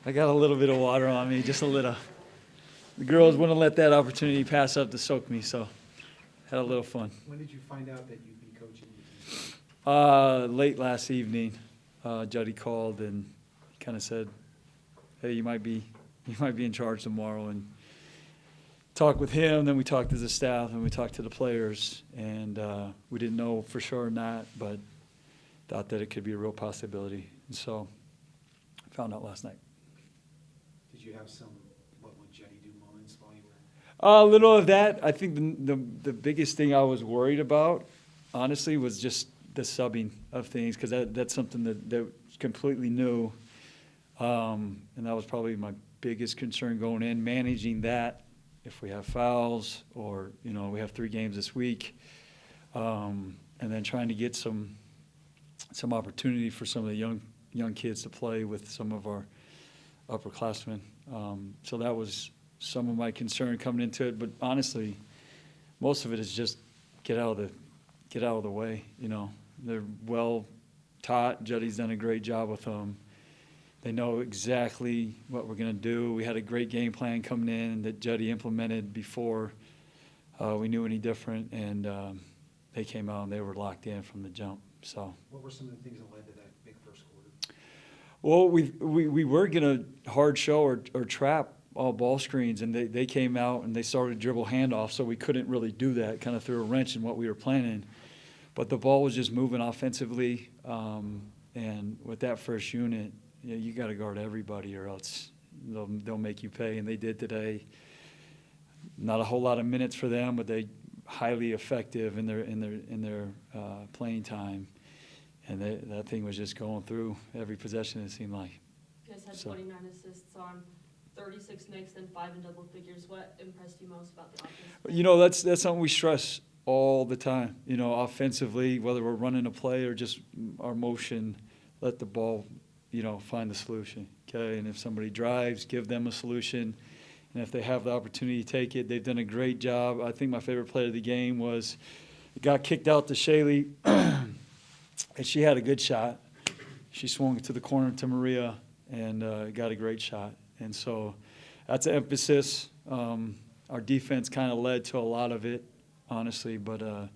I got a little bit of water on me, just a little. The girls wouldn't let that opportunity pass up to soak me, so had a little fun. When did you find out that you'd be coaching? Late last evening, Juddy called and kind of said, "Hey, you might be in charge tomorrow." And talked with him. Then we talked to the staff and we talked to the players, and we didn't know for sure or not, but thought that it could be a real possibility. And so, I found out last night. Did you have some "what would Jetty do" moments while you were? A little of that. I think the biggest thing I was worried about, honestly, was just the subbing of things, because that's something that's completely new, and that was probably my biggest concern going in, managing that. If we have fouls, or we have 3 games this week, and then trying to get some opportunity for some of the young kids to play with some of our upperclassmen. So that was some of my concern coming into it. But honestly, most of it is just get out of the way. They're well taught. Juddy's done a great job with them. They know exactly what we're going to do. We had a great game plan coming in that Juddy implemented before we knew any different, and they came out and they were locked in from the jump. So. What were some of the things that led to that big first quarter? Well, we were going to hard show or trap all ball screens, and they came out and they started dribble handoff, so we couldn't really do that. Kind of threw a wrench in what we were planning. But the ball was just moving offensively, and with that first unit, you got to guard everybody, or else they'll make you pay, and they did today. Not a whole lot of minutes for them, but they highly effective in their playing time, and that thing was just going through every possession, it seemed like. You guys had 29 assists on 36 makes, then 5 in double figures. What impressed you most about the offense? That's something we stress all the time. Offensively, whether we're running a play or just our motion, let the ball find the solution, okay? And if somebody drives, give them a solution. And if they have the opportunity to take it, they've done a great job. I think my favorite play of the game was it got kicked out to Shaylee, and she had a good shot. She swung it to the corner to Maria and got a great shot. And so that's an emphasis. Our defense kind of led to a lot of it, honestly, but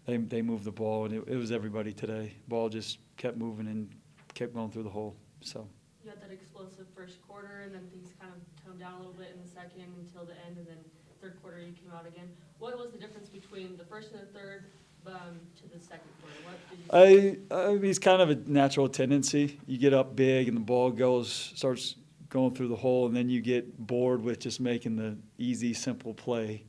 they moved the ball, and it was everybody today. Ball just kept moving and kept going through the hole. So you had that explosive first quarter, and then things kind of toned down a little bit in the second until the end, and then third quarter you came out again. What was the difference between the first and the third to the second quarter? What did you see? I mean, it's kind of a natural tendency. You get up big, and the ball starts going through the hole, and then you get bored with just making the easy, simple play.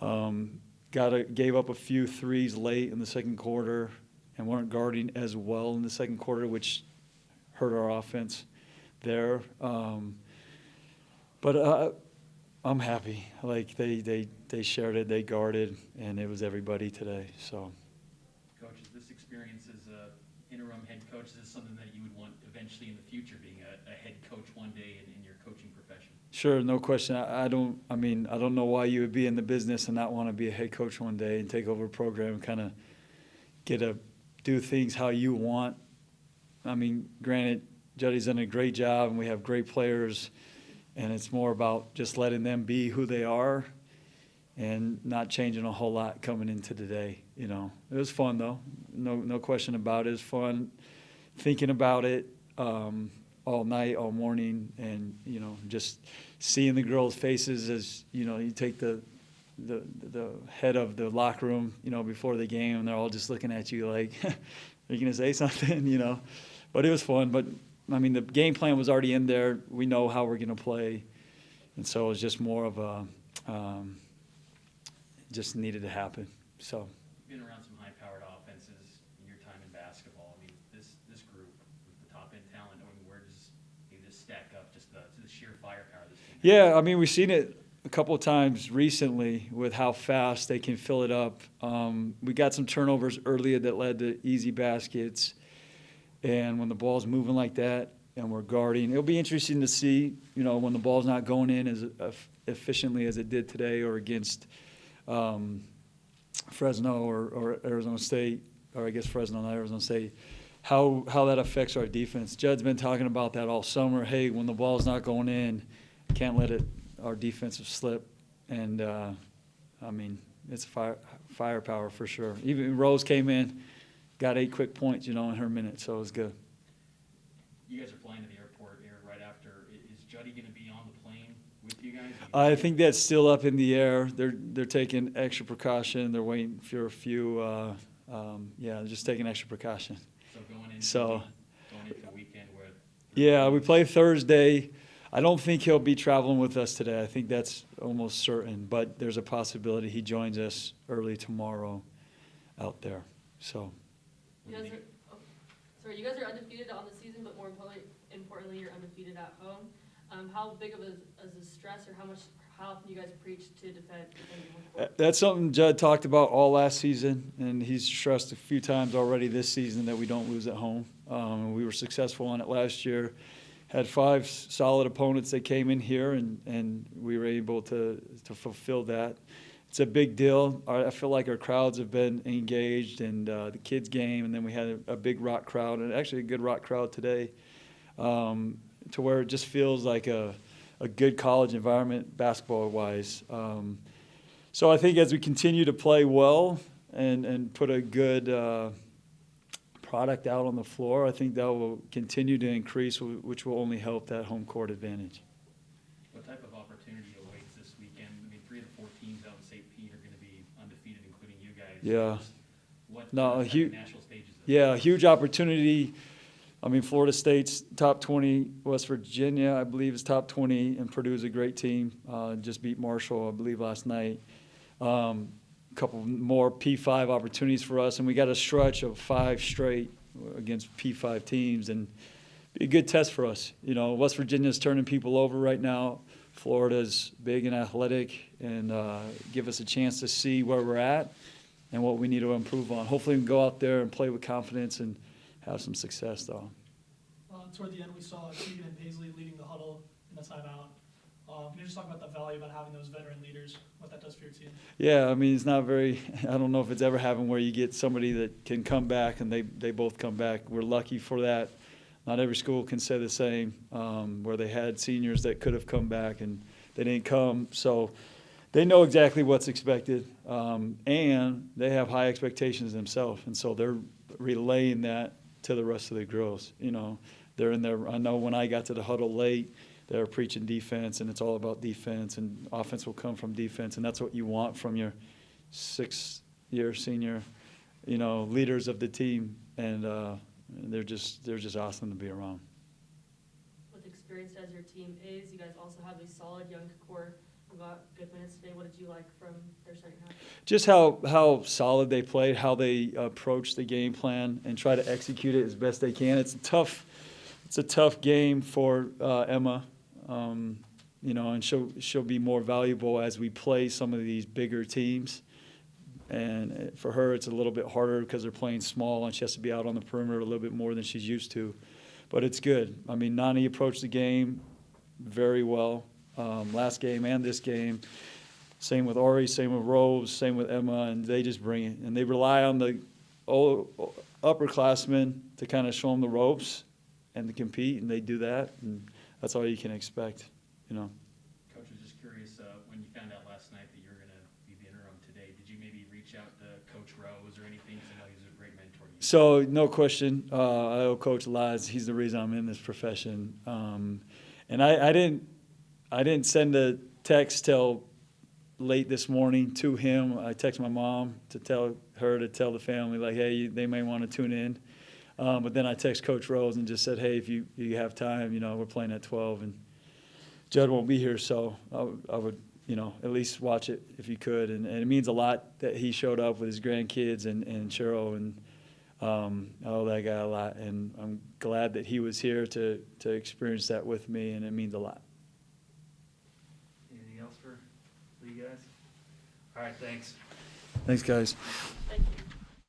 Gave up a few threes late in the second quarter and weren't guarding as well in the second quarter, which hurt our offense there. But I'm happy. Like they shared it, they guarded, and it was everybody today. So, Coach, is this experience as a interim head coach, is this something that you would want eventually in the future, being a head coach one day in your coaching profession? Sure, no question. I don't know why you would be in the business and not want to be a head coach one day and take over a program and kind of do things how you want. I mean, granted, Juddy's done a great job, and we have great players, and it's more about just letting them be who they are and not changing a whole lot coming into today. It was fun, though. No question about it. It was fun thinking about it all night, all morning, and, just seeing the girls' faces as, you take the head of the locker room, before the game, and they're all just looking at you like, are you going to say something, But it was fun. But, the game plan was already in there. We know how we're going to play. And so it was just more of a just needed to happen. So. You've been around some high-powered offenses in your time in basketball. This group with the top-end talent, where does this stack up, just the sheer firepower this team has? Yeah, we've seen it a couple of times recently with how fast they can fill it up. We got some turnovers earlier that led to easy baskets. And when the ball's moving like that and we're guarding, it'll be interesting to see, when the ball's not going in as efficiently as it did today or against Fresno or Arizona State, or I guess Fresno, not Arizona State. how that affects our defense. Judd's been talking about that all summer. Hey, when the ball's not going in, can't let our defensive slip. And, I mean, it's firepower for sure. Even Rose came in, got 8 quick points, in her minute, so it was good. You guys are flying to the airport here right after. Is Juddy going to be on the plane with you guys? I think that's still up in the air. They're taking extra precaution. They're waiting for a few, just taking extra precaution. So going into the weekend where. Yeah, we play Thursday. I don't think he'll be traveling with us today. I think that's almost certain, but there's a possibility he joins us early tomorrow out there. So. You guys are undefeated on the season, but more importantly, you're undefeated at home. How big of a stress, or how often do you guys preach to defend home court? That's something Judd talked about all last season, and he's stressed a few times already this season that we don't lose at home. We were successful on it last year. Had 5 solid opponents that came in here, and we were able to fulfill that. It's a big deal. I feel like our crowds have been engaged, and the kids' game, and then we had a big rock crowd, and actually a good rock crowd today, to where it just feels like a good college environment basketball-wise. So I think as we continue to play well and put a good product out on the floor, I think that will continue to increase, which will only help that home court advantage. What type of opportunity awaits this weekend? I mean, 3 of the 4 teams out in St. Pete are going to be undefeated, including you guys. Yeah. What No, type of national stage is this? Yeah, huge opportunity. I mean, Florida State's top 20, West Virginia, I believe, is top 20, and Purdue's a great team. Just beat Marshall, I believe, last night. A couple more P5 opportunities for us, and we got a stretch of 5 straight against P5 teams, and be a good test for us. West Virginia's turning people over right now. Florida's big and athletic, and give us a chance to see where we're at and what we need to improve on. Hopefully we can go out there and play with confidence and have some success, though. Toward the end, we saw Keegan and Paisley leading the huddle in the timeout. Can you just talk about the value about having those veteran leaders, what that does for your team? Yeah, I mean, it's not very – I don't know if it's ever happened where you get somebody that can come back and they both come back. We're lucky for that. Not every school can say the same, where they had seniors that could have come back and they didn't come. So they know exactly what's expected, and they have high expectations themselves. And so they're relaying that to the rest of the girls. They're in there. I know when I got to the huddle late, they were preaching defense, and it's all about defense, and offense will come from defense, and that's what you want from your 6-year senior, leaders of the team, and they're just awesome to be around. With experienced as your team is, you guys also have a solid young core who got good minutes today. What did you like from their second half? Just how solid they played, how they approach the game plan, and try to execute it as best they can. It's a tough game for Emma, and she'll be more valuable as we play some of these bigger teams. And for her, it's a little bit harder because they're playing small, and she has to be out on the perimeter a little bit more than she's used to. But it's good. I mean, Nani approached the game very well, last game and this game. Same with Ori, same with Rose, same with Emma, and they just bring it. And they rely on the upperclassmen to kind of show them the ropes and to compete, and they do that, and that's all you can expect, Coach, was just curious, when you found out last night that you were going to be the interim today, did you maybe reach out to Coach Rose or anything? Because I know he's a great mentor to you. So, no question, I owe Coach Laz. He's the reason I'm in this profession. And I didn't send a text till late this morning to him. I texted my mom to tell the family, like, hey, they may want to tune in. But then I text Coach Rose and just said, hey, if you have time, we're playing at 12, and Judd won't be here, so I would at least watch it if you could. And it means a lot that he showed up with his grandkids and Cheryl, and I owe that guy a lot. And I'm glad that he was here to experience that with me, and it means a lot. Anything else for you guys? All right, thanks. Thanks, guys. Thank you.